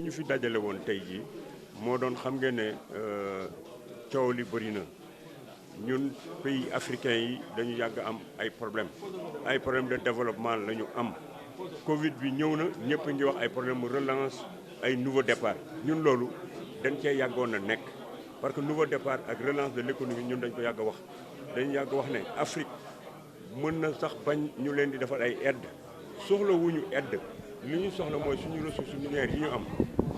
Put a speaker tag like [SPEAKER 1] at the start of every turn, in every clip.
[SPEAKER 1] ñu fi dajale woon tey jii moo doon xam ngeen ne coow li bëri na ñun pays africains yi dañu yàgg am ay problème de développement la ñu am. Covid bi ñëw na ñëpp ngi wax ay problème mu relance ay nouveau départ ñun loolu dañ cee yàggoon a nekk parce que nouveau départ ak relance de l'économie ñun dañ ko yàgg a wax dañu yàgg wax ne Afrique mën na sax bañ ñu leen di defal ay aide soxla wuñu aide li ñu soxla mooy suñu ressources minières yi ñu am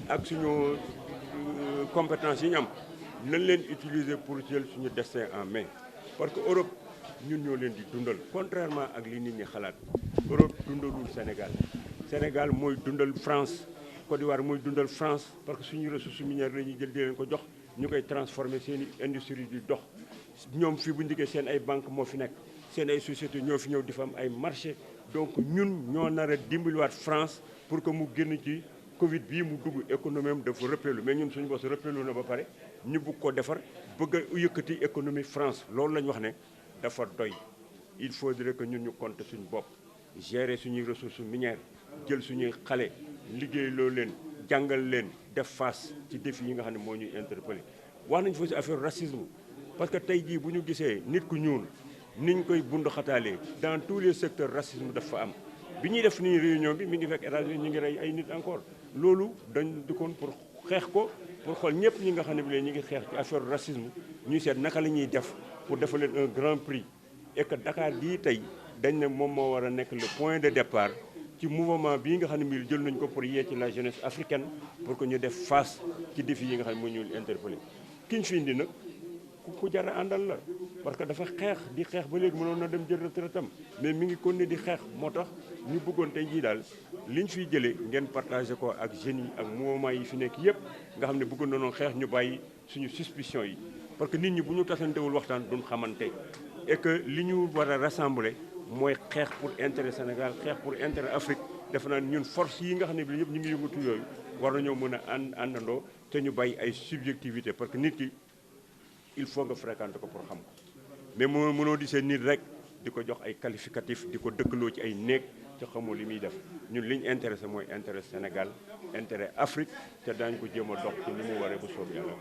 [SPEAKER 1] ak suñu compétences yi ñu am nañ leen utiliser pour jël suñu destin en main parce que Europe ñun ñoo leen di dundal contrairement ak li nit ñi xalaat Europe dundalul Sénégal mooy dundal France Côte d'Ivoire mooy dundal France parce que suñu ressources minières la ñuy jël di leen ko jox ñu koy transformer seen i industrie di dox ñoom fii bu ñu diggee seen ay banque moo fi nekk seen ay sociétés ñoo fi ñëw di fa am ay marché donc ñun ñoo nar a dimbaliwaat France pour que mu génn ci Covid bii mu dugg économie am dafa rëppelu mais ñun suñu bos rëppelu na ba pare ñu bugg ko defar bëgg a yëkkati économie France loolu la ñu wax ne dafa doy il faudrait que ñun ñu compter suñu bopp gérer suñuy ressources minières jël suñuy xale liggéey loolu leen jàngal leen def face ci défi yi nga xam ne moo ñuy interpellé wax nañ fa si affaire racisme parce que tey jii bu ñu gisee nit ku ñuul niñ koy bund xataalee dans tous les secteurs racisme dafa am bi ñuy def nii réunion bi mi ngi fekk États-Unis ñu ngi rey ay nit encore loolu dañ dikkoon pour xeex ko pour xool ñëpp ñi nga xam ne bi ñu ngi xeex ci affaire racisme ñuy seet naka la ñuy def pour defal leen un grand prix et que Dakar gii tey dañ ne moom moo war a nekk le point de départ ci mouvement bii nga xam ne bii jël nañ ko pour yee ci la jeunesse africaine pour que ñu def face ci défi yi nga xam ne moo ñu interpellé ki ñu fi indi nag ku jar a àndal la parce que dafa xeex di xeex ba léegi mënoon na dem jël retraite am mais mi ngi continuer di xeex moo tax ñu bëggoon tey jii daal liñ fiy jëlee ngeen partagé ko ak jeunes yi ak mouvement yi fi nekk yëpp nga xam ne bëggoon na noonu xeex ñu bàyyi suñu suspicion yi parce que nit ñi bu ñu tasantewul waxtaan duñ xamante et que li ñu war a rassembler mooy xeex pour intérêt Sénégal xeex pour intérêt Afrique defe naa ñun force yi nga xam ne bi yëpp ñu ngi yëngatu yooyu war nañoo mën a àndandoo te ñu bàyyi ay subjectivité parce que nit ki il faut nga fréquenter ko pour xam ko mais mënoo di seen nit rek di ko jox ay qualificatif di ko dëkkaloo ci ay néeg te xamoo li muy def ñun li ñu intéressé mooy intérêt Sénégal intérêt Afrique te daañu ko jéem a dox ci ni mu waree bu soob yàlla.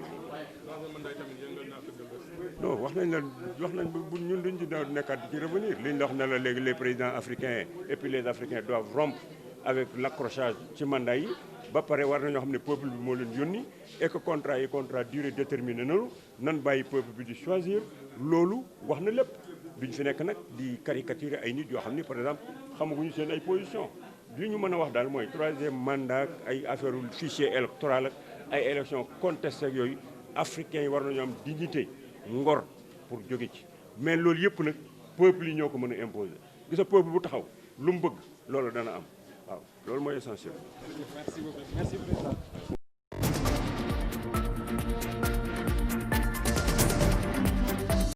[SPEAKER 1] non wax nañ bu ñun duñ ci nekkaat ci revenir li ñu wax ne la léegi les présidents africains et puis les Africains doivent rompre avec l'accrochage ci mandat yi ba pare war nañoo xam ne peuple bi moo leen yónni et que contrat durée déterminée nanu nan bàyyi peuple bi di choisir loolu wax na lépp duñ fi nekk nag di caricaturer ay nit yoo xam ni par exemple xamaguñu seen ay position li ñu mën a wax daal mooy troisième mandat ay affaire fichier électoral ak ay élection contestées ak yooyu africains yi war nañu am dignité ngor pour jóge ci mais loolu yëpp nag peuple yi ñoo ko mën a imposer gis nga peuple bu taxaw lu mu bëgg loolu dana am waaw loolu mooy essentiel.
[SPEAKER 2] Merci beaucoup. Merci président.